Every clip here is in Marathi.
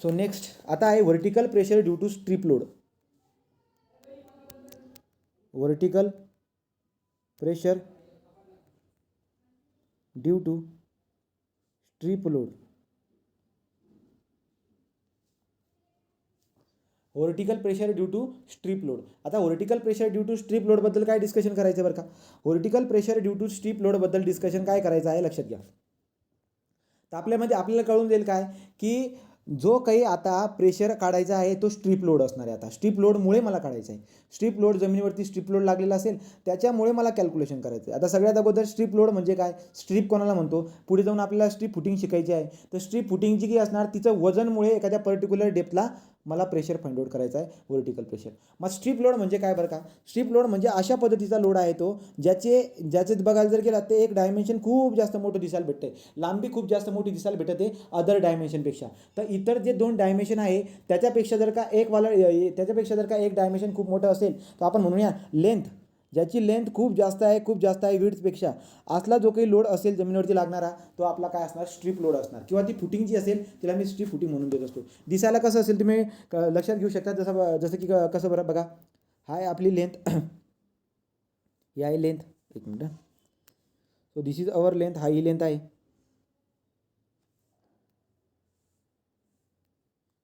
सो नेक्स्ट आता आहे vertical pressure due to strip load. Vertical pressure due to strip load. Vertical pressure due to strip load. आता vertical pressure due to strip लोडबद्दल काय डिस्कशन करायचं बरं का. Vertical pressure due to strip लोडबद्दल डिस्कशन काय करायचं आहे लक्षात घ्या. तर आपल्यामध्ये आपल्याला कळून जाईल काय की जो काही आता प्रेशर काढायचा आहे तो स्ट्रीप लोड असणार आहे. आता स्ट्रीप लोडमुळे मला काढायचं आहे. स्ट्रीप लोड जमिनीवरती स्ट्रीप लोड लागलेला असेल त्याच्यामुळे मला कॅल्क्युलेशन करायचं आहे. आता सगळ्यात अगोदर स्ट्रीप लोड म्हणजे काय, स्ट्रीप कोणाला म्हणतो, पुढे जाऊन आपल्याला स्ट्रीप फुटिंग शिकायची आहे. तर स्ट्रीप फुटिंग जी काही असणार तिचं वजनमुळे एखाद्या पर्टिक्युलर डेप्थला मला प्रेशर फाइंड आउट करायचा आहे, व्हर्टिकल प्रेशर. मग स्ट्रीप लोड म्हणजे काय बरं का. स्ट्रीप लोड म्हणजे अशा पद्धतीचा लोड आहे तो ज्याचे बघायला जर गेला ते एक डायमेन्शन खूप जास्त मोठं दिसायला भेटतं आहे, लांबी खूप जास्त मोठी दिसायला भेटत आहे अदर डायमेन्शनपेक्षा. तर इतर जे दोन डायमेन्शन आहे त्याच्यापेक्षा जर का एक डायमेन्शन खूप मोठं असेल तर आपण म्हणूया लेंथ, ज्याची लेंथ खूप जास्त आहे विड्थपेक्षा, असला जो काही लोड असेल जमिनीवरती लागणारा तो आपला काय असणार, स्ट्रीप लोड असणार. किंवा ती फुटिंग जी असेल तिला मी स्ट्रीप फुटिंग म्हणून देत असतो. दिसायला कसं असेल तुम्ही लक्षात घेऊ शकता. जसं की कसं बरं बघा, हा आहे आपली लेंथ, ही आहे लेंथ. एक मिनटं. So this is our length, हा ही लेंथ आहे.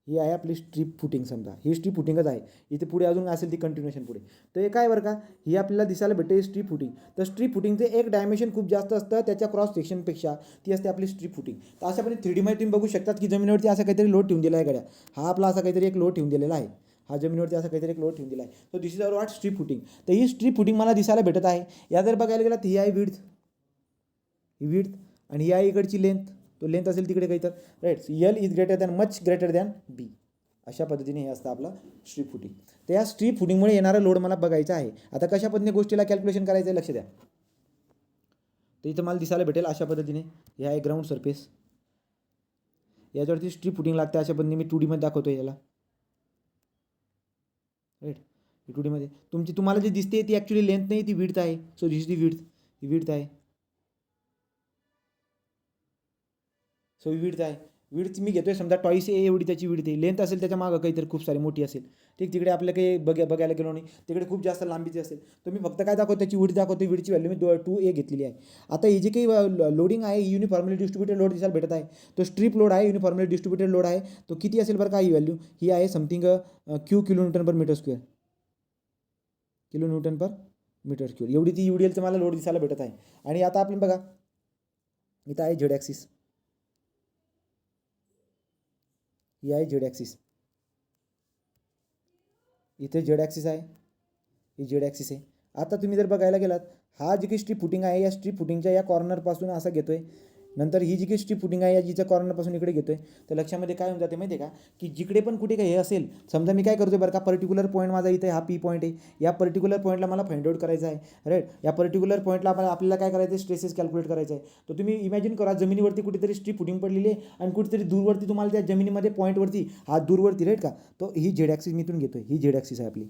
ही आहे आपली स्ट्रीप फुटिंग. समजा ही स्ट्रीप फुटिंगच आहे. इथे पुढे अजून असेल ती कंटिन्युएशन पुढे. तर हे काय बरं का, ही आपल्याला दिसायला भेटते स्ट्रीप फुटिंग. तर स्ट्रीप फुटिंगचे एक डायमेन्शन खूप जास्त असतं त्याच्या क्रॉस सेक्शनपेक्षा, ती असते आपली स्ट्रीप फुटिंग. तर अशापणे 3D मध्ये तुम्ही बघू शकतात की जमिनीवरती असा काहीतरी लोड ठेवून दिला आहे गड्या. हा आपला असा काहीतरी एक लोड ठेवून दिलेला आहे. हा जमिनीवरती असा काहीतरी एक लोड ठेवून दिला आहे. तर this is our what, strip footing. तर ही स्ट्रीप फुटिंग मला दिसायला भेटत आहे. या जर बघायला गेला तर ही आहे विड्थ, ही विड्थ, आणि ही आहे इकडची लेंथ. तो लेंथ असेल तिकडे काही तर right. L is greater than, much greater than B. अशा पद्धतीने हे असतं आपलं स्ट्रीप फुटिंग. तर या स्ट्रीप फुटिंगमुळे येणारा लोड मला बघायचा आहे. आता कशा पद्धतीने गोष्टीला कॅल्क्युलेशन करायचं आहे लक्ष द्या. तर इथं मला दिसायला भेटेल अशा पद्धतीने, हे आहे ग्राउंड सरफेस, याच्यावरती स्ट्रीप फुटिंग लागते. अशा पद्धतीने मी 2D मध्ये दाखवतो याला, राईट. 2D मध्ये तुम्हाला जी दिसते ती ॲक्च्युली लेंथ नाही, ती विड्थ आहे. So this the width, he width आहे. सो विड्थ आहे. विड्थ मी घेतोय समजा टॉईस ए एवढी त्याची विड्थ आहे. लेंथ असेल त्याच्या मागं काहीतरी खूप सारी मोठी असेल, ठीक. तिकडे आपल्या काही बघायला गेलो नाही, तिकडे खूप जास्त लांबीची असेल. तर मी फक्त काय दाखवतो, त्याची विड्थ दाखवतो. विड्थची व्हॅल्यू मी 2A घेतलेली आहे. आता ही जी काही लोडिंग आहे युनिफॉर्मली डिस्ट्रीब्युटेड लोड दिसायला भेटत आहे. तो स्ट्रीप लोड आहे, युनिफॉर्मली डिस्ट्रीब्युटेड लोड आहे. तो किती असेल बरं का ही व्हॅल्यू, ही आहे समथिंग किलो न्यूटन पर मीटर स्क्वेअर, किलो न्यूटन पर मीटर स्क्वेअर. एवढी ती UDLचं मला लोड दिसायला भेटत आहे. आणि आता आपण बघा इथं आहे झेड ॲक्सिस, ही आहे झेड ॲक्सिस. इथे झेड ॲक्सिस आहे, ही झेड ॲक्सिस आहे. आता तुम्ही जर बघायला गेलात, हा जी काही स्ट्रीप फुटिंग आहे या स्ट्रीप फुटिंगच्या या कॉर्नरपासून असा घेतोय, नंतर ही जी काही स्ट्रीप फुटिंग आहे या जिच्या कॉर्नरपासून इकडे घेतोय. तर लक्षामध्ये काय होऊन जाते माहिती आहे का, की जिकडे पण कुठे काही हे असेल, समजा मी काय करतोय बरं का, पर्टिक्युलर पॉईंट माझा इथे हा P पॉईंट आहे. या पर्टिक्युलर पॉईंटला मला फाइंड आउट करायचं आहे, राईट. या पर्टिक्युलर पॉईंटला आपल्याला काय करायचं आहे, स्ट्रेसेस कॅल्क्युलेट करायचं आहे. तर तुम्ही इमॅजिन करा जमिनीवरती कुठेतरी स्ट्रीप फुटिंग पडलेली आहे आणि कुठेतरी दूरवरती तुम्हाला त्या जमिनीमध्ये पॉईंटवरती, हा दूरवरती, राईट का, तो ही झेड ॲक्सिस मी इथून घेतोय, ही झेड ॲक्सिस आहे आपली,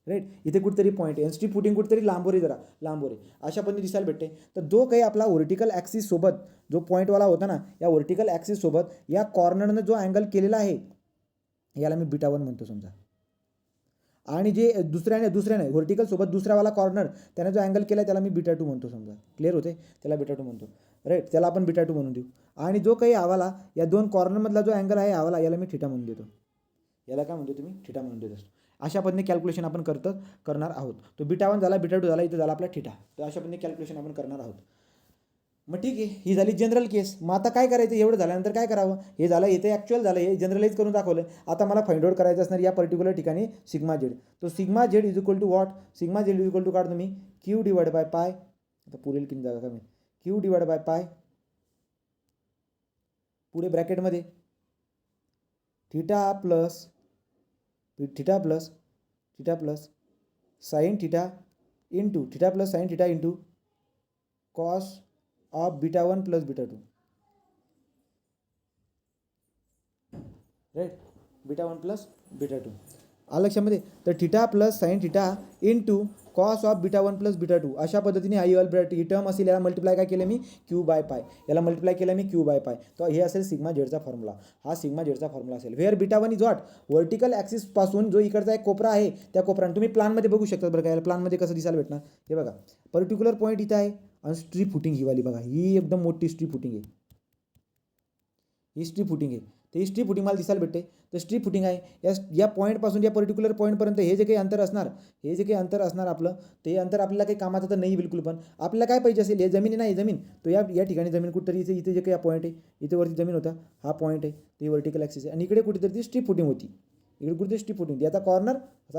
राईट. इथे कुठेतरी पॉईंट आहे, स्ट्रीप फुटिंग कुठेतरी लांबवर आहे, जरा लांबवर आहे, अशा पद्धतीने दिसायला भेटते. तर जो काही आपला व्हर्टिकल ॲक्सिस सोबत जो पॉईंटवाला होता ना, या व्हर्टिकल ॲक्सिस सोबत या कॉर्नरनं जो अँगल केलेला आहे याला मी β1 म्हणतो समजा. आणि जे दुसऱ्याने व्हर्टिकल सोबत दुसरावाला कॉर्नर त्याने जो अँगल केला त्याला मी β2 म्हणतो समजा. क्लिअर होते, त्याला β2 म्हणतो, राईट. त्याला आपण β2 म्हणून देऊ. आणि जो काही हवाला या दोन कॉर्नरमधला जो अँगल आहे हवाला, याला मी θ म्हणून देतो. याला काय म्हणतो तुम्ही, θ म्हणून देत असतो. अशा पद्धतीने कॅल्क्युलेशन आपण करणार आहोत. तो β1 झाला, β2 झाला, इथं झाला आपला θ. तर अशा पद्धतीने कॅल्क्युलेशन आपण करणार आहोत. मग ठीक आहे, ही झाली जनरल केस. मग आता काय करायचं, एवढं झाल्यानंतर काय करावं, हे झालं, इथे ॲक्च्युअल झालं, हे जनरलाइज करून दाखवलं. आता मला फाइंड आउट करायचं असणार या पर्टिक्युलर ठिकाणी सिग्मा झेड. तो sigma Z is equal to what, sigma Z is equal to काढतो मी Q डिवाइड बाय पाय. आता पुरेल किती जागा कमी, Q डिवाइड बाय पाय, पुढे ब्रॅकेटमध्ये theta plus sine theta into theta plus sine theta into cos of β1 plus β2, right. β1 plus β2. आलं लक्षामध्ये. तर theta plus sine theta into cos of beta 1 plus beta 2 अशा पद्धतीने ही टर्म असेल. याला मल्टिप्लाय काय केलं मी क्यू बाय पाय, याला मल्टिप्लाय केलं मी क्यू बाय पाय. तर हे असेल सिग्मा झेडचा फॉर्म्युला. हा सिग्मा झेडचा फॉर्म्युला असेल. Where beta 1 is what, vertical axis पासून जो इकडचा एक कोपरा आहे त्या कोपऱ्याने तुम्ही प्लानमध्ये बघू शकता बरं का. याला प्लानमध्ये कसं दिसायला भेटणार हे बघा. पर्टिक्युलर पॉईंट इथं आहे आणि स्ट्री फुटिंग ही वाली बघा, ही एकदम मोठी स्ट्री फुटिंग आहे. ही स्ट्री फुटिंग आहे. तर ही स्ट्री फुटिंग मला दिसायला भेटते. तर स्ट्री फुटिंग आहे या पॉईंटपासून या पर्टिक्युलर पॉईंटपर्यंत हे जे काही अंतर असणार आपलं, ते अंतर आपल्याला काही कामाचं तर नाही बिलकुल. पण आपल्याला काय पाहिजे असेल, हे जमीन नाही जमीन, तो या ठिकाणी जमीन कुठेतरी इथे जे काही पॉईंट आहे, इथे वरती जमीन होता, हा पॉईंट आहे, ते व्हर्टिकल ॲक्सिस आहे. आणि इकडे कुठेतरी ती स्ट्री फुटिंग होती, इकडे कुठेतरी स्ट्री फुटिंग होती. आता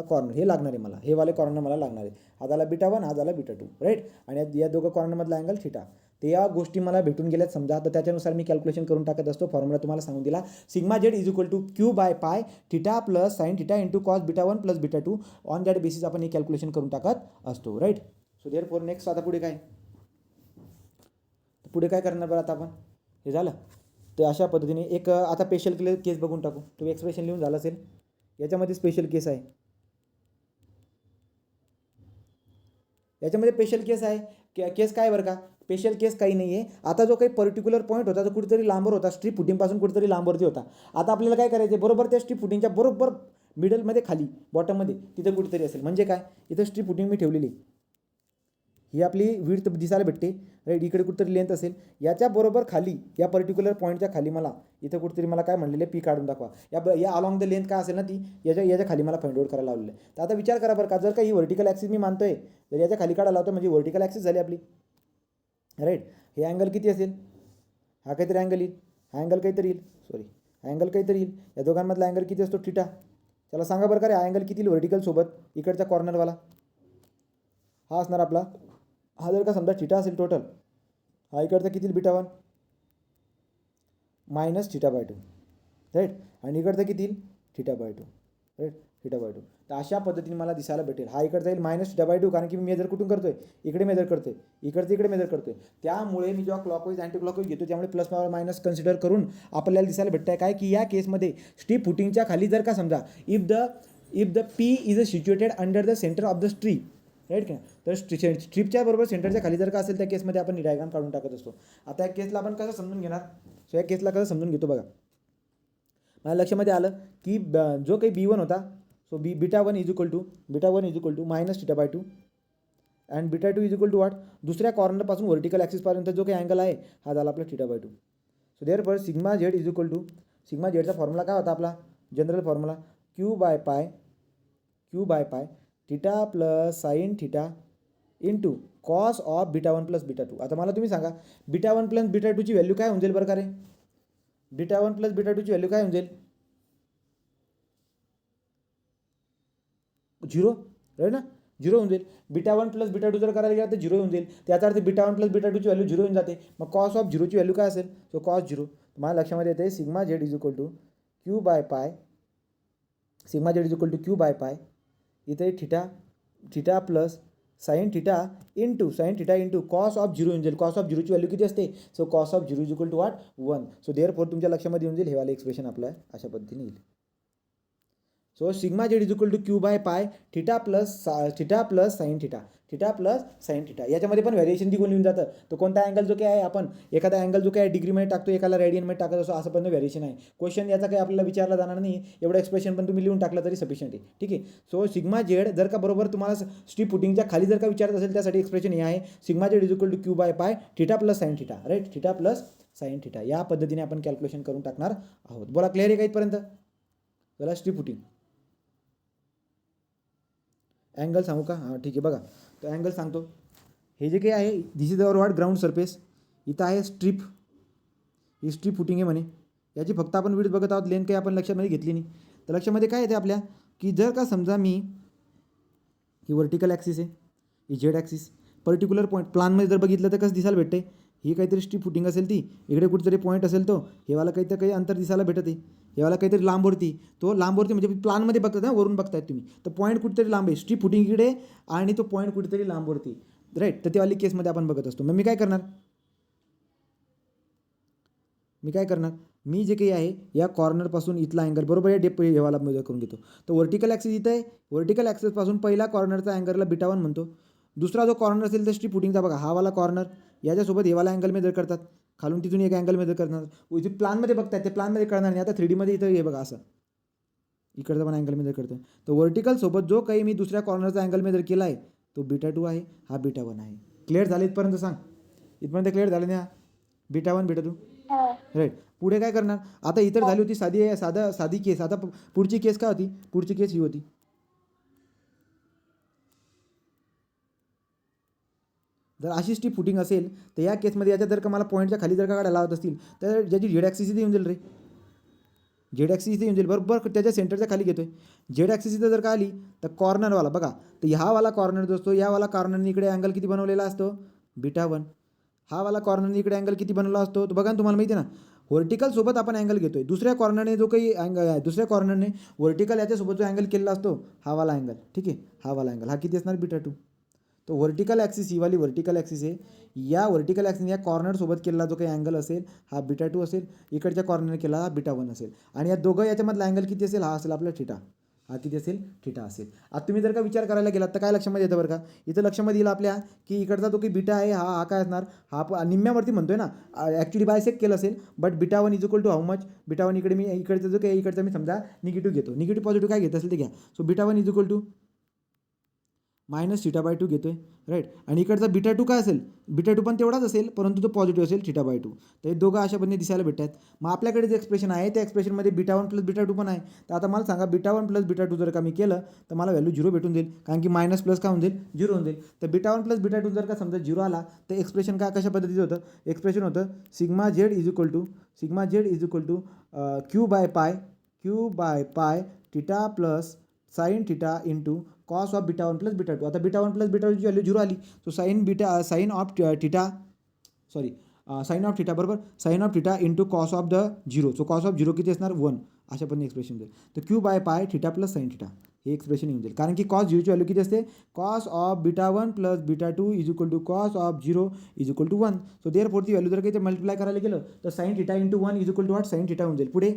कॉर्नर हे लागणार आहे मला, हे वाले कॉर्नर मला लागणार आहे. हा झाला बीटा 1, हा झाला बीटा 2, राईट. आणि या दोघं कॉर्नरमधला अँगल थिटा. ते या गोष्टी मला भेटून गेल्यात समजा. तर त्याच्यानुसार मी कॅल्क्युलेशन करून टाकत असतो. फॉर्म्युला तुम्हाला सांगून दिला. Sigma Z is equal to Q by pi theta plus sine theta into cos beta 1 plus beta 2. On that basis आपण हे कॅल्क्युलेशन करून टाकत असतो, right. So therefore next आता पुढे काय करणार बरं आता आपण, हे झालं. तर अशा पद्धतीने एक आता स्पेशल केस बघून टाकू. तुम्ही एक्सप्रेशन लिहून झालं असेल. याच्यामध्ये स्पेशल केस आहे. केस काय बरं का, स्पेशल केस काही नाही आहे. आता जो काही पर्टिक्युलर पॉईंट होता तो कुठेतरी लांबवर होता, स्ट्रीप फुटिंगपासून कुठेतरी लांबवरती होता. आता आपल्याला काय करायचं आहे, बरोबर त्या स्ट्रीप फुटिंगच्या बरोबर मिडलमध्ये खाली बॉटममध्ये तिथं कुठेतरी असेल. म्हणजे काय, इथं स्ट्रीप फुटिंग मी ठेवलेली, ही आपली विड्थ दिसायला भेटते, राईट. इकडे कुठेतरी लेंथ असेल, याच्या बरोबर खाली या पर्टिक्युलर पॉईंटच्या खाली मला इथं कुठेतरी मला काय म्हणलेलं पी काढून दाखवा. या अलॉंग द लेंथ काय असेल ना ती याच्या खाली मला फाइंड आउट करायला लावलेलं आहे. तर आता विचार करा बरं का, जर का ही व्हर्टिकल ॲक्सिस मी मानतोय, जर याच्या खाली काढायला लावतो म्हणजे व्हर्टिकल ॲक्सिस झाली आपली, राईट. हे अँगल किती असेल, हा काहीतरी अँगल येईल, हा अँगल काहीतरी येईल, या दोघांमधला अँगल किती असतो, थिटा. त्याला सांगा बरं का रे, हा अँगल किती व्हर्टिकल सोबत इकडचा कॉर्नरवाला हा असणार आपला. हा जर का समजा थिटा असेल टोटल, हा इकडचा किती beta 1 minus theta by 2, right. आणि इकडचा किती theta by 2, right, theta by 2. तर अशा पद्धतीने मला दिसायला भेटेल. हा इकडचा येईल मायनस थिटा बाय 2, कारण की मी मेजर कुठून करतोय, इकडे मेजर करतोय, इकडे मेजर करतोय. त्यामुळे मी जेव्हा क्लॉकवाईज अँटी क्लॉकवाईज घेतो त्यामुळे प्लस मायनस कन्सिडर करून आपल्याला दिसायला भेटतं आहे काय, की या केसमध्ये स्ट्रीप फुटिंगच्या खाली जर का समजा if the P is situated under the centre of the strip, right. काय तर स्ट्रीपच्या बरोबर सेंटरच्या खाली जर का असेल त्या केसमध्ये आपण डायग्राम काढून टाकत असतो. आता या केसला आपण कसं समजून घेणार, सो या केसला कसं समजून घेतो बघा. माझ्या लक्षामध्ये आलं की जो काही B1 होता, so beta 1 is equal to minus theta by 2 and beta 2 is equal to what, दुसऱ्या कॉर्नरपासून व्हर्टिकल ॲक्सिसपर्यंत जो काही अँगल आहे हा झाला आपला theta by 2. So therefore sigma Z is equal to, sigma झेडचा फॉर्म्युला काय होता आपला, general formula q by pi theta plus sine theta into cos of beta 1 plus beta 2. आता मला तुम्ही सांगा, बीटा 1 प्लस बीटा 2ची व्हॅल्यू काय होऊन जाईल बरं का रे, बीटा 1 प्लस बीटा 2ची व्हॅल्यू काय होऊन जाईल, 0, राईट ना, 0 होऊन जाईल. बीटा 1 प्लस बीटा 2 जर करायला गेला तर 0 होऊन जाईल. त्याचा अर्थ बीटा 1 प्लस बीटा 2ची व्हॅल्यू 0 होऊन जाते. मग कॉस ऑफ 0ची व्हॅल्यू काय असेल, सो कॉस 0. माझ्या लक्षामध्ये येते sigma Z is equal to Q by pi, इथे theta plus sine theta into cos of 0 येऊन जाईल. कॉस ऑफ 0ची व्हॅल्यू किती असते, so cos of 0 is equal to what 1. So therefore तुमच्या लक्षामध्ये येऊन जाईल हे वाले एक्सप्रेशन आपलं अशा पद्धतीने येईल. So sigma Z is equal to Q by pi theta plus sine theta. याच्यामध्ये पण व्हॅरिएशन दिघून येऊन जातं. तर कोणता अँगल जो काय आहे, आपण एखादा अँगल जो काय डिग्रीमध्ये टाकतो, एकाला रेडियनमध्ये टाकत असतो, असं पण व्हॅरिएशन आहे. क्वेश्चन याचा काही आपल्याला विचारला जाणार नाही, एवढं एक्सप्रेशन पण तुम्ही लिहून टाकलं तरी सफिशियंट आहे, ठीक आहे. सो सिग्मा झेड जर का बरोबर तुम्हाला स्ट्रीप फुटिंगच्या खाली जर का विचारत असेल त्यासाठी एक्सप्रेशन हे आहे, sigma Z is equal to Q by pi theta plus sine theta, right, theta plus sine theta. या पद्धतीने आपण कॅल्क्युलेशन करून टाकणार आहोत. बोला, क्लिअर आहे का इथपर्यंत. चला स्ट्रीप फुटिंग अँगल सांगू का, हां ठीक आहे. बघा तो अँगल सांगतो. हे जे काही आहे, this is our what ground surface. इथं आहे स्ट्रीप, ही स्ट्रीप फुटिंग आहे म्हणे. याची फक्त आपण विड्थ बघत आहोत, लेंथ काही आपण लक्षामध्ये घेतली नाही. तर लक्षामध्ये काय येते आपल्या, की जर का समजा मी ही व्हर्टिकल ॲक्सिस आहे, ही झेड ॲक्सिस, पर्टिक्युलर पॉईंट प्लानमध्ये जर बघितलं तर कसं दिसायला भेटते, ही काहीतरी स्ट्रीप फुटिंग असेल, ती इकडे कुठेतरी पॉईंट असेल, तो हेवाला काही अंतर दिसायला भेटते, हेवाला काहीतरी लांबवरती, तो लांबवरती म्हणजे प्लानमध्ये बघतात ना, वरून बघतायत तुम्ही, तर पॉईंट कुठेतरी लांब आहे, स्ट्रीप फुटिंग इकडे आणि तो पॉईंट कुठेतरी लांबवरती, राईट. तर तेवाली केसमध्ये आपण बघत असतो. मग मी काय करणार, मी जे काही आहे या कॉर्नरपासून इथला अँगल बरोबर या डेप हेवाला मेजर करून घेतो. तर व्हर्टिकल ॲक्सिस इथं आहे. व्हर्टिकल ॲक्सिसपासून पहिला कॉर्नरचा अँगलला बीटा 1 म्हणतो. दुसरा जो कॉर्नर असेल तर स्ट्रीप फुटिंगचा बघा हा वाला कॉर्नर याच्यासोबत हेवाला अँगल मेजर करतात. खालून तिथून एक अँगल मेजर करणार. जे प्लॅनमध्ये बघताय ते प्लॅनमध्ये करणार नाही. आता 3Dमध्ये इथं हे बघा असं इकडचा पण अँगल मेजर करतो. तर व्हर्टिकलसोबत जो काही मी दुसऱ्या कॉर्नरचा अँगल मेजर केला आहे तो बीटा 2 आहे, हा बीटा 1 आहे. क्लिअर झालं इथपर्यंत? सांग इथपर्यंत क्लिअर झालं ना? Beta 1 beta 2 right. पुढे काय करणार? आता इतर झाली होती साधी केस. आता पुढची केस काय होती? पुढची केस ही होती. जर अशी स्ट्रीप फुटिंग असेल तर या केसमध्ये याच्या जर का मला पॉईंटच्या खाली जर का काढायला लावत असतील तर ज्याची झेड ॲक्सिस इथे येऊन जाईल रे. झेड ॲक्सिस इथे येऊन जाईल बरोबर त्याच्या सेंटरच्या खाली घेतोय. झेड ॲक्सिस इथं जर का आली तर कॉर्नरवाला बघा तर हा वाला कॉर्नर जो असतो यावाला कॉर्नरने इकडे अँगल किती बनवलेला असतो? बीटा 1. हा वाला कॉर्नरने इकडे अँगल किती बनवला असतो? तो बघा ना तुम्हाला माहिती आहे ना. व्हर्टिकलसोबत आपण अँगल घेतोय. दुसऱ्या कॉर्नरने जो काही अँगल दुसऱ्या कॉर्नरने व्हर्टिकल याच्यासोबत जो अँगल केलेला असतो हा वाला अँगल. ठीक आहे, हा वाला अँगल हा किती असणार? बीटा 2. तो व्हर्टिकल ॲक्सिस ही वाली व्हर्टिकल ॲक्सिस आहे. या व्हर्टिकल ॲक्सिस या कॉर्नरसोबत केलेला जो काही अँगल असेल हा बीटा 2 असेल. इकडच्या कॉर्नर केला हा बीटा 1 असेल. आणि या दोघं याच्यामधला अँगल किती असेल? हा असेल आपला थिटा. हा किती असेल? थिटा असेल. आता तुम्ही जर का विचार करायला गेलात तर काय लक्षामध्ये येतं बरं का? इथं लक्षामध्ये येईल आपल्या की इकडचा जो काही बीटा आहे हा काय असणार? हा निम्म्यावरती म्हणतोय ना. ॲक्च्युली बायसेक्ट केलं असेल but beta 1 is equal to how much? Beta 1 इकडे मी इकडचं जो काही इकडचा मी समजा निगेटिव्ह घेतो. निगेटिव्ह पॉझिटिव्ह काय घेत असेल ते घ्या. So beta 1 is equal to minus theta by 2 घेतोय राईट. आणि इकडचा बीटा 2 काय असेल? बीटा 2 पण तेवढाच असेल परंतु तो पॉझिटिव्ह असेल थिटा बाय 2. तर हे दोघं अशा पद्धतीने दिसायला भेटतात. मग आपल्याकडे जे एक्सप्रेशन आहे त्या एक्सप्रेशनमध्ये बीटा 1 प्लस बीटा 2 पण आहे. तर आता मला सांगा बीटा 1 प्लस बीटा 2 जर का मी केलं तर मला व्हॅल्यू 0 भेटून जाईल. कारण की मायनस प्लस काय होऊन जाईल? 0 होऊन जाईल. तर बीटा 1 प्लस बीटा 2 जर का समजा 0 आला तर एक्सप्रेशन काय कशा पद्धतीचं होतं? एक्सप्रेशन होतं sigma Z is equal to Q by pi theta plus sine theta into cos of beta 1 plus beta 2. आता बीटा 1 प्लस बीटा 2ची व्हॅल्यू 0 आली. सो साइन ऑफ थिटा बरोबर sine of theta into cos of the 0. So cos of 0 किती असणार? 1. अशा पद्धतीने एक्सप्रेशन जाईल. तर q by pi theta plus sine theta हे एक्सप्रेशन येऊन जाईल. कारण की कॉस 0ची व्हॅल्यू किती असते? Cos of beta 1 plus beta 2 is equal to cos of 0 is equal to 1. So therefore ती व्हॅल्यू जर काही ते मल्टिप्लाय करायला गेलं तर sine theta into 1 is equal to what? Sine theta होऊन जाईल. पुढे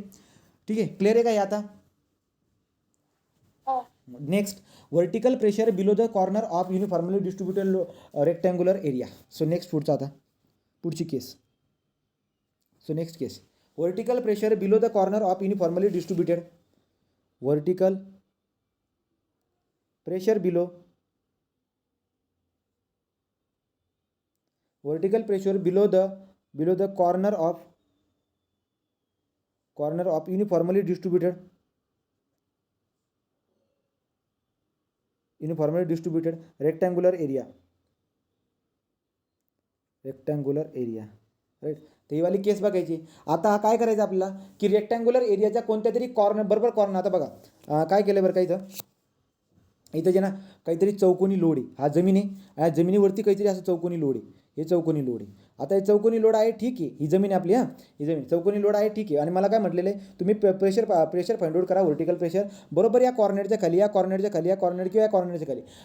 ठीक आहे, क्लिअर आहे का हे आता? Next, vertical pressure below the corner of uniformly distributed rectangular area. So next पुढचा आता पुढची case. So next case vertical pressure below the corner of uniformly distributed. Vertical pressure below the corner of uniformly distributed rectangular area right. तर ही वाली केस बघायची. आता काय करायचं आपल्याला की रेक्टँग्युलर एरियाच्या कोणत्या तरी कॉर्नर बरोबर कॉर्नर. आता बघा काय केलं बरं का इथं जे ना काहीतरी चौकोनी लोड आहे. हा जमीन आहे. या जमिनीवरती काहीतरी असं चौकोनी लोड आहे. हे चौकोनी लोड आहे. आता हे चौकोनी लोड आहे ठीक आहे. ही जमीन आहे आपली. ही जमीन चौकोनी लोड आहे ठीक आहे. आणि मला काय म्हटलेलं आहे तुम्ही प्रेशर फाइंड आउट करा. व्हर्टिकल प्रेशर बरोबर या कॉर्नरच्या खाली या कॉर्नरच्या खाली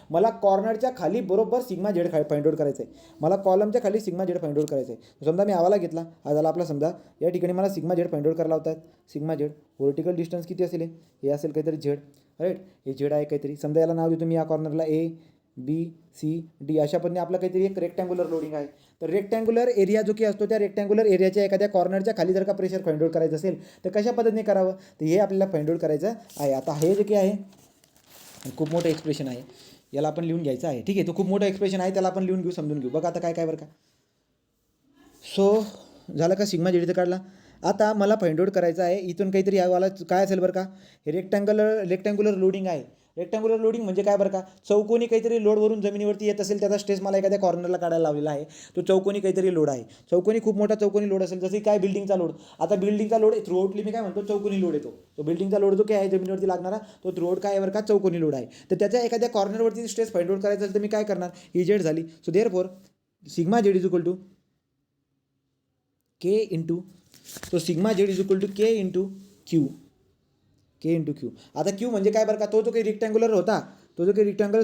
मला कॉर्नरच्या खाली बरोबर सिग्मा झेड फाइंड आउट करायचं आहे. मला कॉलमच्या खाली सिग्मा झेड फाइंड आउट करायचं आहे. समजा मी आवाला घेतला हा झाला आपला. समजा या ठिकाणी मला सिग्मा झेड फाइंड आउट करायला होतात. सिग्मा झेड व्हर्टिकल डिस्टन्स किती असेल? हे असेल काहीतरी झेड राईट. हे झेड आहे काहीतरी. समजा याला नाव देतो मी या कॉर्नरला ABCD. अशा पद्धतीने आपला काहीतरी एक रेक्टँग्युलर लोडिंग आहे. तर रेक्टँग्युलर एरिया जो काही असतो त्या रेक्टँग्युलर एरियाच्या एखाद्या कॉर्नरच्या खाली जर का प्रेशर फाइंड आउट करायचं असेल तर कशा पद्धतीने करावं तर हे आपल्याला फाइंड आउट करायचं आहे. आता हे जे काही आहे खूप मोठं एक्सप्रेशन आहे. याला आपण लिहून घ्यायचं आहे. ठीक आहे, तो खूप मोठं एक्सप्रेशन आहे. त्याला आपण लिहून घेऊ, समजून घेऊ. बघा आता काय बरं का. सो झालं का सिग्मा झेड इथं काढला. आता मला फाइंड आउट करायचं आहे इथून काहीतरी यावाला काय असेल बरं का. हे रेक्टँग्युलर लोडिंग आहे. रेक्टँग्युलर लोडिंग म्हणजे काय बरं का. चौकोनी काहीतरी लोडवरून जमिनीवरती येत असेल त्याचा स्ट्रेस मला एखाद्या कॉर्नरला काढायला लावलेला आहे. तो चौकोनी काहीतरी लोड आहे. चौकोनी खूप मोठा चौकोनी लोड असेल जसे काय बिल्डिंगचा लोड. आता बिल्डिंगचा लोड थ्रूआउटली मी काय म्हणतो चौकोनी लोड येतो. तो बिल्डिंगचा लोड जो काय आहे जमिनीवरती लागणारा तो थ्रूआउट काय आहे बरं का चौकोनी लोड आहे. तर त्याच्या एखाद्या कॉर्नरवरती स्ट्रेस फाइंड आउट करायचा असेल तर मी काय करणार. ही झेड झाली. So therefore sigma Z is equal to K into. तो sigma Z is equal to K into q. आता क्यू म्हणजे काय बरं का. तो जो काही रेक्टँग्युलर होता तो जो काही रेक्टँग्युलर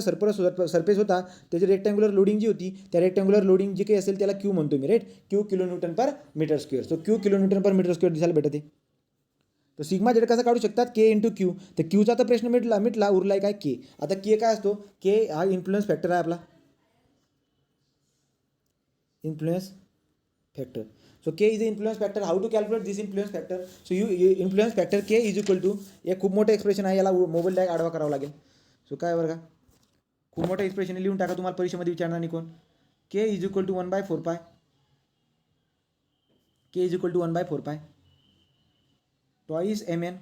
सरफेस होता त्याची रेक्टँग्युलर लोडिंग जी होती त्या रेक्टँग्युलर लोडिंग जी काही असेल त्याला क्यू म्हणतो मी, right. Q kilonewton per metre square. So q kilonewton per metre square दिसायला भेटते. तर सिग्मा जेड कसं काढू शकतात, के इंटू क्यू. तर क्यूचा तर प्रश्न मिटला उरलाय काय के. आता के काय असतो, के हा इन्फ्लुएन्स फॅक्टर आहे आपला, influence factor. So K is a influence factor. How to calculate this influence factor. So influence factor K is equal to, एक खूप मोठं एक्सप्रेशन आहे, याला मोबाईल डायरेक्ट आडवा करावं लागेल. सो काय बरं का, खूप मोठं एक्सप्रेशन लिहून टाका, तुम्हाला परीक्षेमध्ये विचारणार नाही कोण. K is equal to 1/4 K is equal to 1/4 twice mn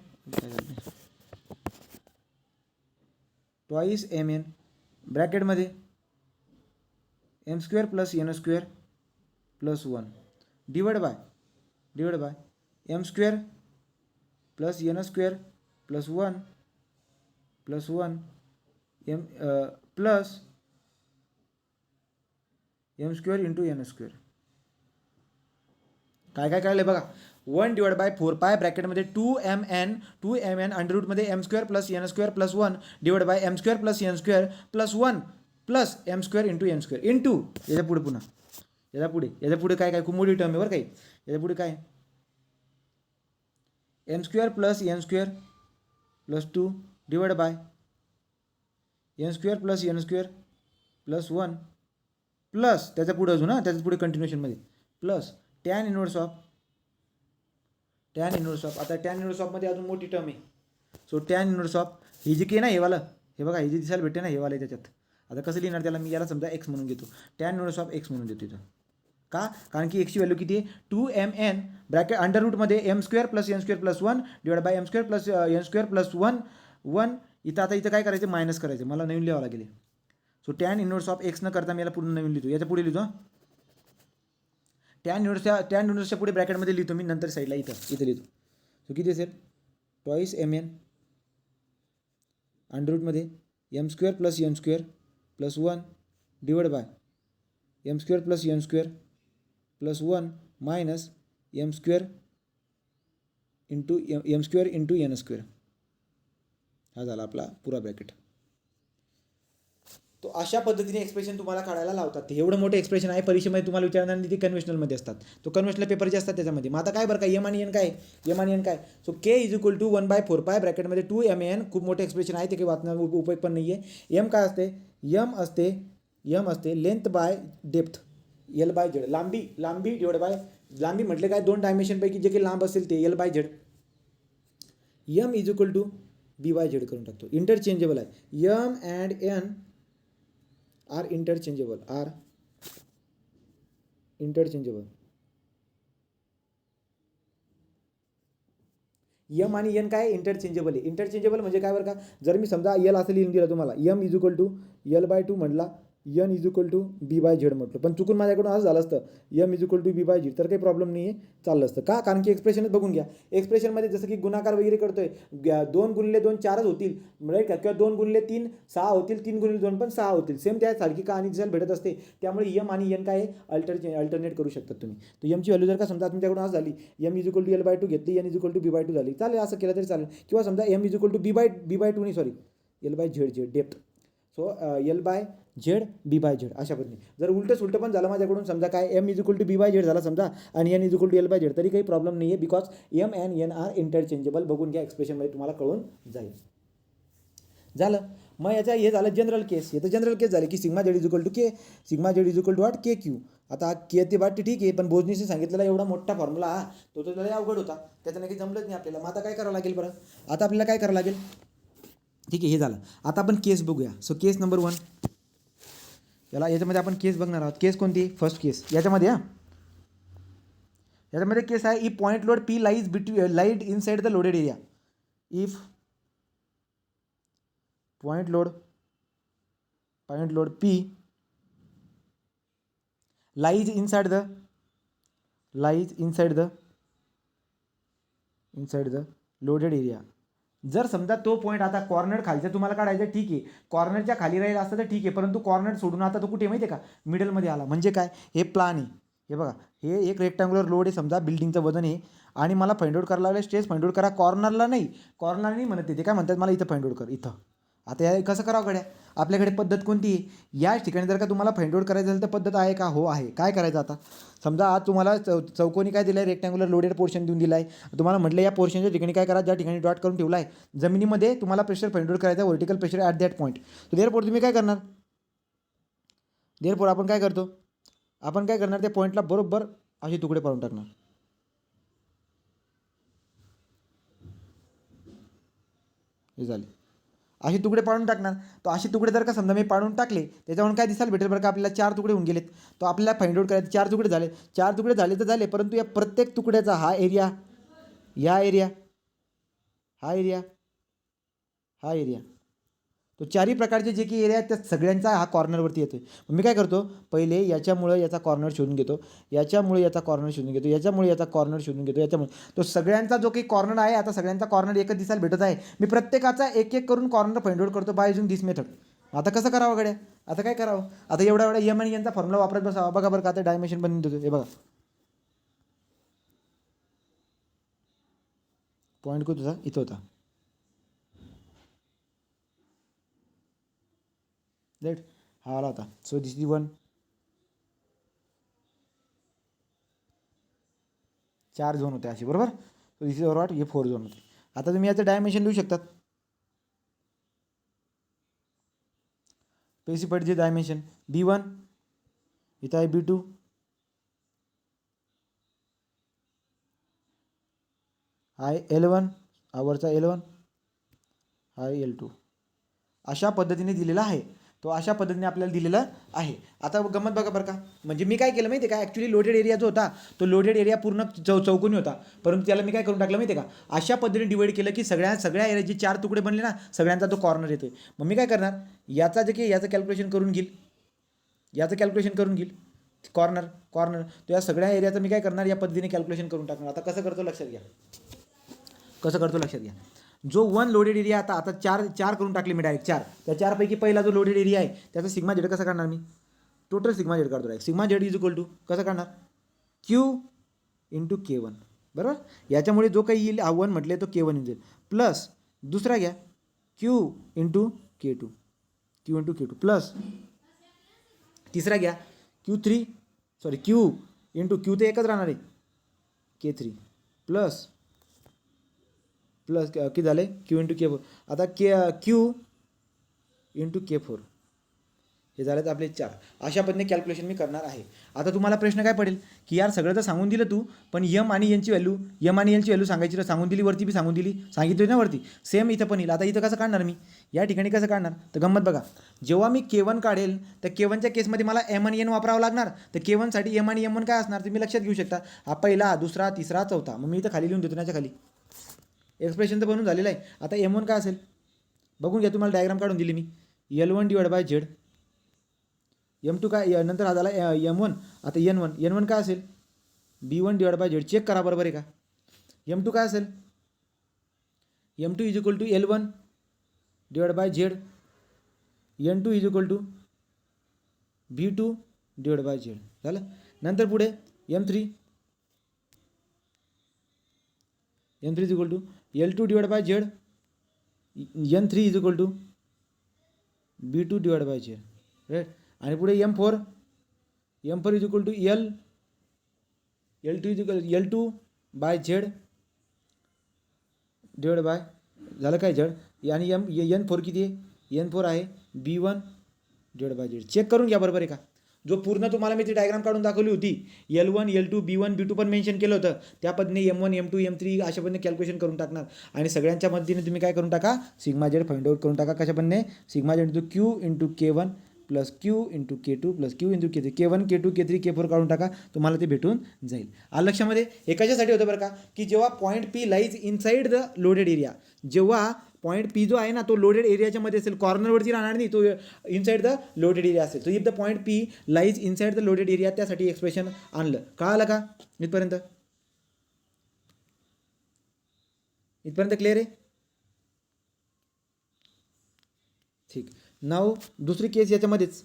twice mn ब्रॅकेटमध्ये m² plus n² plus 1 divide by m² plus n² plus 1 m plus m² into n². काय काय कळलं बघा. 1/4 ब्रॅकेटमध्ये 2mn अंडररूटमध्ये m² plus n² plus 1 divide by m² plus n² plus 1 plus m² into n² into याच्या पुढे पुन्हा याच्या पुढे काय काय खूप मोठी टर्म आहे बरं काही. याच्या पुढे काय m² plus n² plus 2 divide by n² plus n² plus 1 plus त्याच्या पुढे अजून त्याच्या पुढे कंटिन्युएशनमध्ये प्लस टॅन इनवर्स ऑफ. आता टॅन इनवर्स ऑफमध्ये अजून मोठी टर्म आहे. सो टॅन इनवर्स ऑफ ही जी के ना हेवाला, हे बघा हे जे दिसायला भेटते ना हेवाला आहे त्याच्यात. आता कसं लिहिणार त्याला मी, याला समजा एक्स म्हणून घेतो, टॅन इनवर्स ऑफ एक्स म्हणून देतो इथं. का, कारण की एक्सची व्हॅल्यू किती आहे 2mn ब्रॅकेट अंडररूटमध्ये m² plus n² plus 1 divide by m² plus n² plus 1 इथं. आता इथं काय करायचं, मायनस करायचं, मला नवीन लिहावं लागेल. So tan inverse of X न करता मी याला पूर्ण नवीन लिहितो, याच्या पुढे लिहितो टॅन इनवर्सच्या पुढे ब्रॅकेटमध्ये लिहितो मी, नंतर साईडला इथं लिहितो. सो किती असेल twice mn अंडररूटमध्ये m² plus n² plus 1 divide by m² plus n² plus 1 minus m² into n². हा झाला आपला पुरा ब्रॅकेट. तो अशा पद्धतीने एक्सप्रेशन तुम्हाला काढायला लावतात. ते एवढं मोठं एक्सप्रेशन आहे, परीक्षेमध्ये तुम्हाला विचारणार नाही, ते कन्व्हेन्शनलमध्ये असतात. तो कन्व्हेन्शनल पेपर जे असतात त्याच्यामध्ये. मग आता काय बरं का, एम आणि एन काय. So K is equal to 1/4 ब्रॅकेटमध्ये 2mn, खूप मोठं एक्सप्रेशन आहे, ते काही वाचणार उपयोग पण नाही आहे. एम काय असते, एम असते लेंथ बाय डेप्थ, L/Z लांबी डिवाइड बाय, लांबी म्हटले काय 2 डायमेन्शनपैकी जे काही लांब असेल ते L/Z. M is equal to B/Z करून टाकतो. इंटरचेंजेबल आहे, M and N are interchangeable, M आणि एन काय इंटरचेंजेबल आहे. इंटरचेंजेबल म्हणजे काय बरं का, जर मी समजा एल असं लिहून दिलं तुम्हाला, M is equal to L/2 म्हटला, N is equal to B/Z म्हटलं, पण चुकून माझ्याकडून असं झालं असतं M is equal to B/Z, तर काही प्रॉब्लेम नाही आहे, चाललं असतं. का, कारण की एक्सप्रेशनच बघून घ्या. एक्सप्रेशनमध्ये जसं की गुणाकार वगैरे करतोय, 2 गुणिले 2 4च होतील, राईट का, किंवा 2 गुणिले 3 6 होतील, 3 गुणिले 2 पण 6 होतील. सेम त्यासारखी कहाणी दिसायला भेटत असते. त्यामुळे एम आणि एन काय अल्टरनेट करू शकतात तुम्ही. तर एमची व्हॅल्यू जर का समजा तुमच्याकडून असं झाली, M is equal to L/2 घेतली, N is equal to B/2 झाली, चालेल, असं केलं तरी चालेल. किंवा समजा M is equal to B/2 नाही, sorry L/Z depth. So L/Z B/Z अशा पद्धतीने. जर उलटं पण झालं माझ्याकडून, समजा काय M is equal to B/Z झाला समजा आणि N is equal to L/Z, तरी काही प्रॉब्लेम नाही आहे, because M and N are interchangeable. बघून घ्या, एक्सप्रेशनमध्ये तुम्हाला कळून जाईल. झालं. मग याचा हे झालं जनरल केस. हे तर जनरल केस झाले की sigma Z is equal to what, K Q. आता के ते वाट ठीक आहे, पण बोजनीशी सांगितलेला एवढा मोठा फॉर्म्युला तो तर त्याला अवघड होता, त्याच्यानं काही जमलंच नाही आपल्याला. मग आता काय करावं लागेल बरं, आता आपल्याला काय करावं लागेल, ठीक आहे हे झालं. आता आपण केस बघूया. सो केस नंबर 1, याच्यामध्ये आपण केस बघणार आहोत. केस कोणती, फर्स्ट केस याच्यामध्ये केस आहे, if point load P light inside the loaded area. If point load P lies inside the loaded area. जर समजा तो पॉईंट आता कॉर्नर खालचा तुम्हाला काढायचा, ठीक आहे, कॉर्नरच्या खाली राहील असतं तर ठीक आहे, परंतु कॉर्नर सोडून आता तो कुठे माहिती आहे का, मिडलमध्ये आला. म्हणजे काय, हे प्लान आहे, हे बघा, हे एक रेक्टँग्युलर लोड आहे, समजा बिल्डिंगचं वजन आहे, आणि मला फाइंड आउट करायला लागलं, स्ट्रेस फाइंड आउट करा, कॉर्नरला नाही म्हणत, ते काय म्हणतात, मला इथं फाइंड आउट कर, इथं आता या कसं करावं गड्या, आपल्याकडे पद्धत कोणती आहे, या ठिकाणी जर का तुम्हाला फाइंड आउट करायचं असेल तर पद्धत आहे का, हो आहे. काय करायचं आता, समजा आज तुम्हाला चौकोनी काय दिलं आहे, रेक्टँग्युलर लोडेड पोर्शन देऊन दिला आहे, तुम्हाला म्हटलं या पोर्शनच्या ठिकाणी काय करा, ज्या ठिकाणी डॉट करून ठेवला आहे जमिनीमध्ये तुम्हाला प्रेशर फाइंड आउट करायचा, vertical pressure at that point. तर देअरफॉर तुम्ही काय करणार, देअरफॉर आपण काय करतो, आपण काय करणार, त्या पॉईंटला बरोबर असे तुकडे पाडून टाकणार. हे झाले, असे तुकडे पाडून टाकणार. तर असे तुकडे जर का समजा मी पाडून टाकले, त्याच्यावरून काय दिसायला भेटेल बरं का, आपल्याला 4 तुकडे होऊन गेलेत. तो आपल्याला फाइंड आउट करायचे, 4 तुकडे झाले, 4 तुकडे झाले तर झाले, परंतु या प्रत्येक तुकड्याचा हा एरिया, या एरिया, हा एरिया, हा एरिया, तो चारही प्रकारचे जे की एरिया आहेत त्या सगळ्यांचा हा कॉर्नरवरती येतो. मी काय करतो, पहिले याच्यामुळं याचा कॉर्नर शोधून घेतो, याच्यामुळे याचा कॉर्नर शोधून घेतो, याच्यामुळे याचा कॉर्नर शोधून घेतो, याच्यामुळे तो सगळ्यांचा जो काही कॉर्नर आहे, आता सगळ्यांचा कॉर्नर एकच दिसायला भेटत आहे. मी प्रत्येकाचा एक एक करून कॉर्नर फाइंड आउट करतो बाय युजिंग दिस मेथड. आता कसं करावं गड्या, आता काय करावं, आता एवढा एम आणि एनचा फॉर्म्युला वापरत बसावा. बघा बरं का, आता डायमेन्शन बनवून देतो. हे बघा, पॉईंट कुठं होता, इथं होता, राईट, हा आला होता. सो दिस इज 1, 4 झोन होते असे, बरोबर. सो दिस इज वॉट, हे 4 झोन होते. आता तुम्ही याचं डायमेन्शन लिहू शकतात, पेसिफाईडचे डायमेन्शन B1, इथं आहे B2, आहे L1, आवरचा L1, हा L2, अशा पद्धतीने दिलेला आहे. तो अशा पद्धतीने आपल्याला दिलेला आहे. आता गंमत बघा बरं का, म्हणजे मी काय केलं माहिती आहे का, ॲक्च्युली लोडेड एरिया जो होता तो लोडेड एरिया पूर्ण चौकोनी होता, परंतु त्याला मी काय करून टाकलं माहिती आहे का, अशा पद्धतीने डिवाईड केलं की सगळ्या एरियाचे 4 तुकडे बनले ना, सगळ्यांचा तो कॉर्नर येतोय. मग मी काय करणार, याचा जे की याचं कॅल्क्युलेशन करून घेईल, याचं कॅल्क्युलेशन करून घेईल, कॉर्नर कॉर्नर, तर या सगळ्या एरियाचं मी काय करणार, या पद्धतीने कॅल्क्युलेशन करून टाकणार. आता कसं करतो लक्षात घ्या, कसं करतो लक्षात घ्या. जो 1 लोडेड एरिया, आता 4 करून टाकले मी डायरेक्ट 4, त्या 4 पैकी पहिला जो लोडेड एरिया आहे त्याचा सिग्मा झेड कसा काढणार मी, टोटल सिग्मा झेड काढतो direct. Sigma Z is equal to कसं काढणार, Q इंटू K1, बरोबर. याच्यामुळे जो काही येईल, हा 1 म्हटले तो K1 येईल, प्लस दुसरा घ्या Q into K2, Q into K2, plus तिसरा घ्या Q इंटू Q ते एकच राहणार आहे K3, प्लस किती झाले, Q इंटू K4. आता Q इंटू K4, हे झालेत आपले 4. अशा पद्धतीने कॅल्क्युलेशन मी करणार आहे. आता तुम्हाला प्रश्न काय पडेल की यार सगळं तर सांगून दिलं तू, पण एम आणि एनची व्हॅल्यू सांगायची तर सांगून दिली, वरती बी सांगून दिली, सांगितली ना वरती, सेम इथं पण येईल. आता इथं कसं काढणार मी, या ठिकाणी कसं काढणार, तर गंमत बघा, जेव्हा मी K1 काढेल तर K1च्या केसमध्ये मला एम आणि एन वापरावं लागणार. तर K1 साठी एम आणि M1 काय असणार तुम्ही लक्षात घेऊ शकता, हा पहिला, दुसरा, तिसरा, चौथा. मग मी इथं खाली लिहून देतो, त्याच्या खाली एक्सप्रेशन तर बनून झालेलं आहे. आता M1 काय असेल बघून घ्या, तुम्हाला डायग्राम काढून दिली मी, L1 divide by Z, M2 काय, नंतर हा झाला M1, आता N1 काय असेल B1 divide by Z, check करा बरोबर आहे का. M2 काय असेल, M2 is equal to L1 divide by Z, N2 is equal to B2 divide by Z, झालं. नंतर पुढे M3 is equal to L2 divide by Z, N3 is equal to B2 divide by Z, right. आणि पुढे M4 is equal to L2 is equal L2 by Z divide by, झालं काय झेड, आणि N4 किती आहे, N4 आहे B1 divide by Z. Check करून घ्या बरोबर आहे का. जो पूर्ण तुम्हाला मी ती डायग्राम काढून दाखवली होती, L1 L2 B1 B2 पण मेन्शन केलं होतं, त्या पद्धतीने M1 M2 M3 अशा पद्धतीने कॅल्क्युलेशन करून टाकणार. आणि सगळ्यांच्या मदतीने तुम्ही काय करून टाका, सिग्मा झेड फाइंड आउट करून टाका. कशा पद्धतीने, sigma Z into Q into K1 plus Q into K2 plus Q into K3, K1 K2 K3 K4 काढून टाका, तुम्हाला ते भेटून जाईल. लक्षामध्ये हे कशासाठी होतं बरं का, की जेव्हा point P lies inside the loaded area, जेव्हा पॉईंट P जो आहे ना तो लोडेड एरियाच्या मध्ये असेल, कॉर्नरवरती राहणार नाही, तो इनसाइड द लोडेड एरिया असेल. So if the point P lies inside the loaded area, त्यासाठी एक्सप्रेशन आणलं. कळालं का इथपर्यंत, इथपर्यंत क्लिअर आहे. ठीक, नाव दुसरी केस याच्यामध्येच.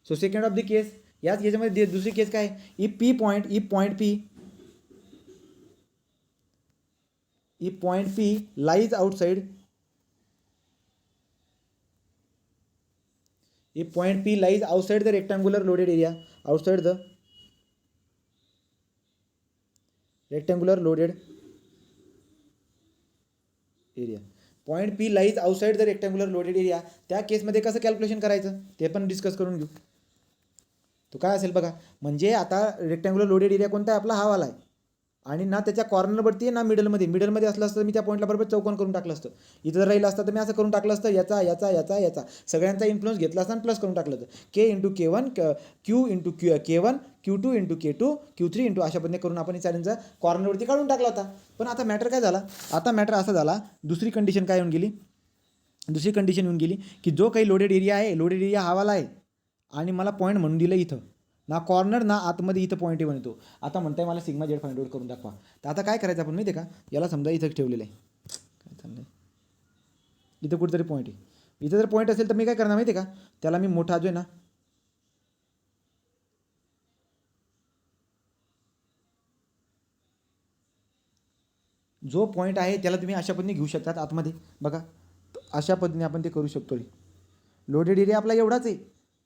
सो सेकंड ऑफ द केस, याच्यामध्ये दुसरी केस काय, if point P lies outside if point P lies outside the rectangular loaded area, outside the rectangular loaded area, point P lies outside the rectangular loaded area, त्या केसमध्ये कसं कॅल्क्युलेशन करायचं ते पण डिस्कस करून घेऊ. तो काय असेल बघा, म्हणजे आता रेक्टँग्युलर लोडेड एरिया कोणता आहे आपला, हा वाला आहे, आणि ना त्याच्या कॉर्नरवरती आहे ना मिडलमध्ये असलं असतं मी त्या पॉईंटला बरोबर चौकोन करून टाकलं असतं. इथं जर राहिलं असतं तर मी असं करून टाकलं असतं, याचा याचा याचा याचा सगळ्यांचा इन्फ्लुअन्स घेतला असता आणि प्लस करून टाकलं होतं. K into K1 q into K1 Q2 into K2 Q3 into अशा पद्धतीने करून आपण चालेंचा कॉर्नरवरती काढून टाकला होता. पण आता मॅटर काय झाला, आता मॅटर असा झाला, दुसरी कंडिशन काय येऊन गेली, दुसरी कंडिशन येऊन गेली की जो काही लोडेड एरिया आहे, लोडेड एरिया हा वाला आहे आणि मला पॉईंट म्हणून दिलं इथं, ना कॉर्नर ना आतमध्ये इथं पॉईंट बनतो. आता म्हणताय मला सिग्मा जेड फाइंड आउट करून दाखवा. तर आता काय करायचं आपण माहिती आहे का, याला समजा इथं ठेवलेलं आहे, काय चाललं आहे, इथं कुठेतरी पॉईंट आहे, इथं जर पॉईंट असेल तर मी काय करणार माहिती आहे का, त्याला मी मोठा जो आहे ना, जो पॉईंट आहे त्याला तुम्ही अशा पद्धतीने घेऊ शकतात आतमध्ये बघा, अशा पद्धतीने आपण ते करू शकतो. लोडेड एरिया आपला एवढाच आहे,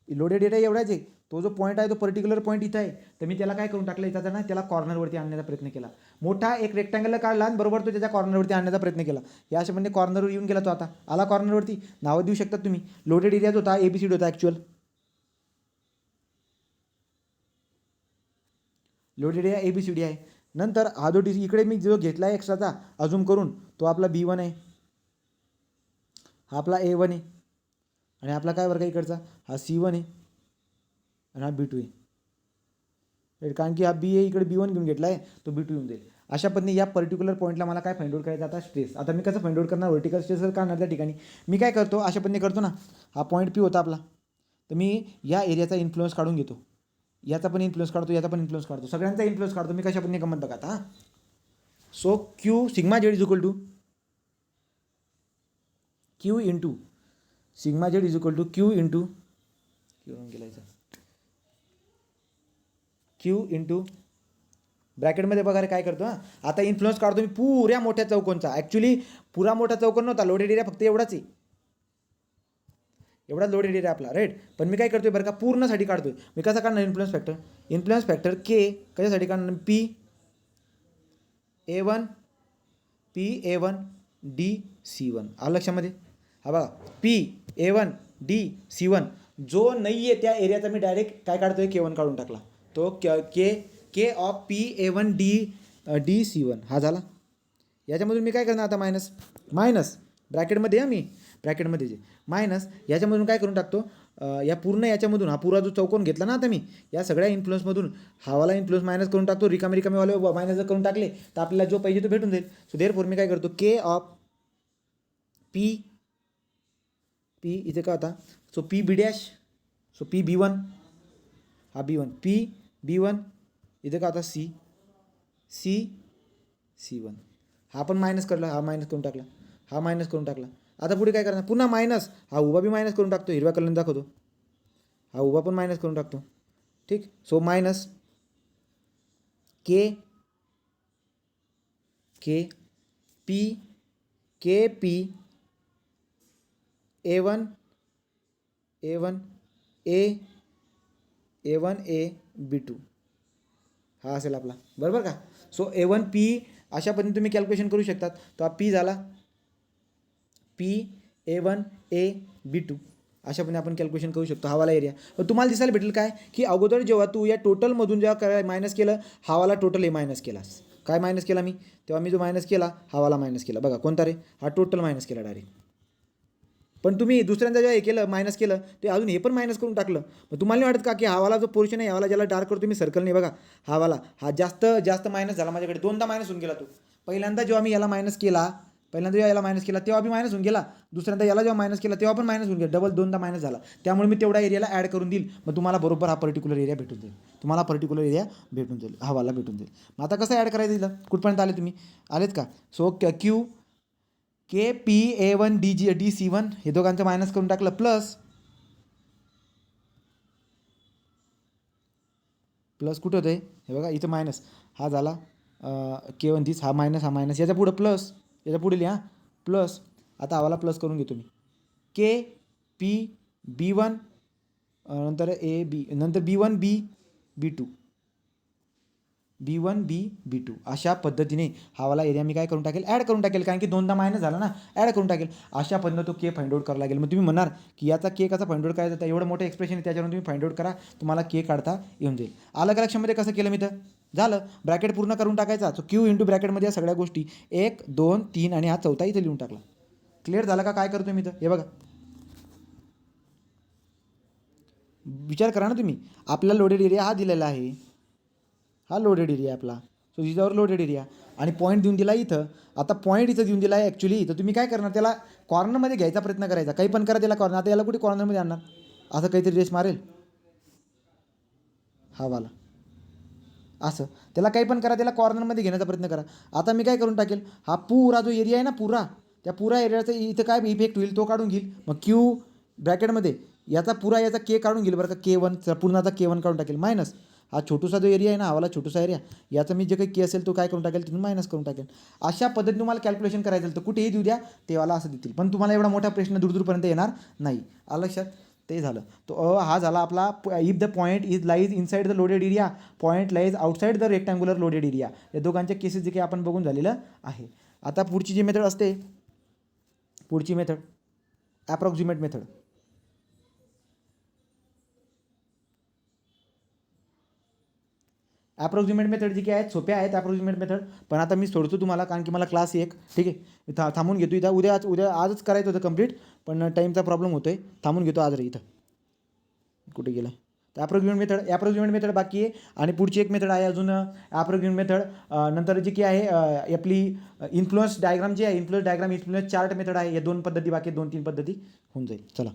लोडेड एरिया एवढाच आहे, तो जो पॉईंट आहे तो पर्टिक्युलर पॉईंट इथं आहे, तर मी त्याला काय करून टाकलं, इथं ना त्याला कॉर्नरवरती आणण्याचा प्रयत्न केला, मोठा एक रेक्टँगल काढला आणि बरोबर तो त्याच्या कॉर्नरवरती आणण्याचा प्रयत्न केला. या अशा म्हणजे कॉर्नरवर येऊन गेला, तो आता आला कॉर्नरवरती. नावं देऊ शकतात तुम्ही, लोडेड एरिया जो होता ABCD होता, ॲक्च्युअल लोडेड एरिया ABCD आहे. नंतर हा जो इकडे मी जो घेतला आहे एक्स्ट्राचा अजूम करून, तो आपला B1 आहे, हा आपला A1 आहे, आणि आपला काय वर्ग इकडचा हा C1 आहे आणि हा B2 आहे. कारण की हा B आहे इकडे B1 घेऊन घेतला आहे, तो B2 येऊन जाईल. अशा पद्धतीने या पर्टिक्युलर पॉईंटला मला काय फाइंड आउट करायचं, आता स्ट्रेस. आता मी कसं फाइंड आउट करणार, व्हर्टिकल स्ट्रेस काढणार त्या ठिकाणी मी काय करतो, अशा पद्धतीने करतो ना, हा पॉईंट P होता आपला, तर मी या एरियाचा इन्फ्लुअन्स काढून घेतो, याचा पण इन्फ्लुअन्स काढतो, याचा पण इन्फ्लुअन्स काढतो, सगळ्यांचा इन्फ्लुअन्स काढतो मी. कशा पद्धतीने गमत बघा आता. So q sigma Z is equal to q into sigma Z is equal to q into q into ब्रॅकेटमध्ये बघा रे काय करतो. हां, आता इन्फ्लुअन्स काढतो मी पुऱ्या मोठ्या चौकोनचा. ॲक्च्युली पुरा मोठा चौकोन नव्हता, लोडेड एरिया फक्त एवढाच आहे, एवढा लोडेड एरिया आपला, राईट. पण मी काय करतोय बरं का, पूर्णसाठी काढतोय. मी कसा काढणार इन्फ्लुअन्स फॅक्टर, इन्फ्लुअन्स फॅक्टर के कशासाठी काढणार, PA1 DC1 आलं लक्षामध्ये. हा बघा PA1 DC1 जो नाही आहे त्या एरियाचा मी डायरेक्ट काय काढतोय, K1 काढून टाकला, तो के ऑफ PA1 DC1 हा झाला. याच्यामधून मी काय करणार आता, मायनस ब्रॅकेटमध्ये आहे, मी ब्रॅकेटमध्ये जे मायनस याच्यामधून काय करून टाकतो, या पूर्ण याच्यामधून हा पुरा जो चौकोन घेतला ना आता मी, या सगळ्या इन्फ्लुअन्समधून हावाला इन्फ्लुअन्स मायनस करून टाकतो, रिकामे वाले मायनस जर करून टाकले तर आपल्याला जो पाहिजे तो भेटून जाईल. सो देअरफॉर मी काय करतो, के ऑफ पी इथे का होता, so PB dash, so PB1 हा B1 PB1 इथे का होता C1 हा पण मायनस करला, हा मायनस करून टाकला, हा मायनस करून टाकला. आता पुढे काय करणार, पुन्हा मायनस, हा उभा बी मायनस करून टाकतो, हिरव्या कलरने दाखवतो, हा उभा पण मायनस करून टाकतो. ठीक, so minus K P A1 A1A B2 हा असेल आपला, बरोबर का. सो A1P अशा पद्धतीने तुम्ही कॅल्क्युलेशन करू शकतात. तो हा P झाला, PA1A B2 अशा पद्धतीने आपण कॅल्क्युलेशन करू शकतो हवाला एरिया. तुम्हाला दिसायला भेटेल काय की अगोदर जेव्हा तू या टोटलमधून जेव्हा मायनस केलं, हवाला टोटल मायनस केलास, काय मायनस केला मी, तेव्हा मी जो मायनस केला हवाला मायनस केला, बघा कोणता रे, हा टोटल मायनस केला डायरेक्ट. पण तुम्ही दुसऱ्यांदा जेव्हा हे केलं मायनस केलं, ते अजून हे पण मायनस करून टाकलं. मग तुम्हाला नाही वाटत का की हवाला जो पोर्शन आहे, हवाला ज्याला डार्क करतो मी सर्कल नाही बघा, हवाला हा जास्त मायनस झाला माझ्याकडे, दोनदा मायनस होऊन गेला तो. पहिल्यांदा जेव्हा मी याला मायनस केला, तेव्हा बी मायनस होऊन गेला, दुसऱ्यांदा याला जेव्हा मायनस केला तेव्हा पण मायनस होऊन गेला, डबल दोनदा मायनस झाला. त्यामुळे मी तेवढा एरियाला ॲड करून देईल, मग तुम्हाला बरोबर हा पर्टिक्युलर एरिया भेटून जाईल, हवाला भेटून जाईल. मग आता कसं ॲड करायचं दिलं, कुठपर्यंत आले तुम्ही, आलेत का. सो KPA1 DC1 हे दोघांचं मायनस करून टाकलं, प्लस कुठं होतं हे बघा, इथं मायनस, हा झाला K1 दिस, हा मायनस याच्या पुढं प्लस, याच्या पुढे लिहा प्लस. आता हवाला प्लस करून घेतो मी, KPB1 नंतर ए बी, नंतर B1 B2 B1 B2 अशा पद्धतीने हा वाला एरिया मी काय करून टाकेल, ॲड करून टाकेल, कारण की दोनदा मायनस झाला ना, ॲड करून टाकेल. अशा पद्धतीने तो के फाइंड आउट करावा लागेल. मग तुम्ही म्हणाल की याचा के कसा फाइंड आउट करायचा, एवढं मोठं एक्सप्रेशन आहे त्याच्यावरून तुम्ही फाइंड आउट करा, तुम्हाला के काढता येऊन जाईल. अलग लक्षामध्ये कसं केलं मी तर झालं, ब्रॅकेट पूर्ण करून टाकायचा. सो क्यू इंटू ब्रॅकेटमध्ये या सगळ्या गोष्टी 1 2 3 आणि हा चौथा इथे लिहून टाकला. क्लिअर झालं का काय करतो मी तर, हे बघा विचार करा ना तुम्ही, आपला लोडेड एरिया हा दिलेला आहे, हा लोडेड एरिया आपला, सो जिच्यावर लोडेड एरिया आणि पॉईंट देऊन दिला इथं. आता पॉईंट इथं देऊन दिला आहे ॲक्च्युली, तर तुम्ही काय करणार, त्याला कॉर्नरमध्ये घ्यायचा प्रयत्न करायचा, काही पण करा त्याला कॉर्नर. आता याला कुठे कॉर्नरमध्ये आणणार, असं काहीतरी रेस मारेल हा वाला, असं त्याला काही पण करा, त्याला कॉर्नरमध्ये घेण्याचा प्रयत्न करा. आता मी काय करून टाकेल, हा पुरा जो एरिया आहे ना पुरा, त्या पुरा एरियाचा इथं काय इफेक्ट होईल तो काढून घेईल. मग क्यू ब्रॅकेटमध्ये याचा पुरा याचा के काढून घेईल बरं का, K1 पूर्णाचा K1 काढून टाकेल, मायनस हा छोटूसा जो एरिया आहे ना, हा छोटूसा एरिया, याचा मी जे काही के असेल तो काय करून टाकेल, तिथून मायनस करून टाकेल. अशा पद्धतीने तुम्हाला कॅल्क्युलेशन करायचं तर कुठेही देऊ द्या तेव्हाला असं देतील, पण तुम्हाला एवढा मोठा प्रश्न दूरपर्यंत येणार नाही. आलं लक्षात, ते झालं. तो हा झाला आपला, if the point is lies inside the loaded area, point lies outside the rectangular loaded area. या दोघांच्या केसेस जे काही आपण बघून झालेलं आहे. आता पुढची जी मेथड असते, पुढची method approximate method. Approximate method जी काय आहेत सोप्या आहेत ॲप्रॉक्सिमेट मेथड, पण आता मी सोडतो तुम्हाला, कारण की मला क्लास एक ठीक आहे थांबून घेतो इथं. उद्या आजच करायचं होतं कंप्लीट, पण टाईमचा प्रॉब्लेम होतो आहे, थांबून घेतो आज रे. इथं कुठे गेला तर ॲप्रॉक्सिमेट मेथड बाकी आहे. आणि पुढची एक मेथड आहे अजून ॲप्रॉक्सिमेट मेथड, नंतर जी की आहे आपली इन्फ्लुएन्स डायग्राम जी आहे, इन्फ्लुएन्स चार्ट मेथड आहे. या 2 पद्धती बाकी, 2-3 पद्धती होऊन जाईल. चला.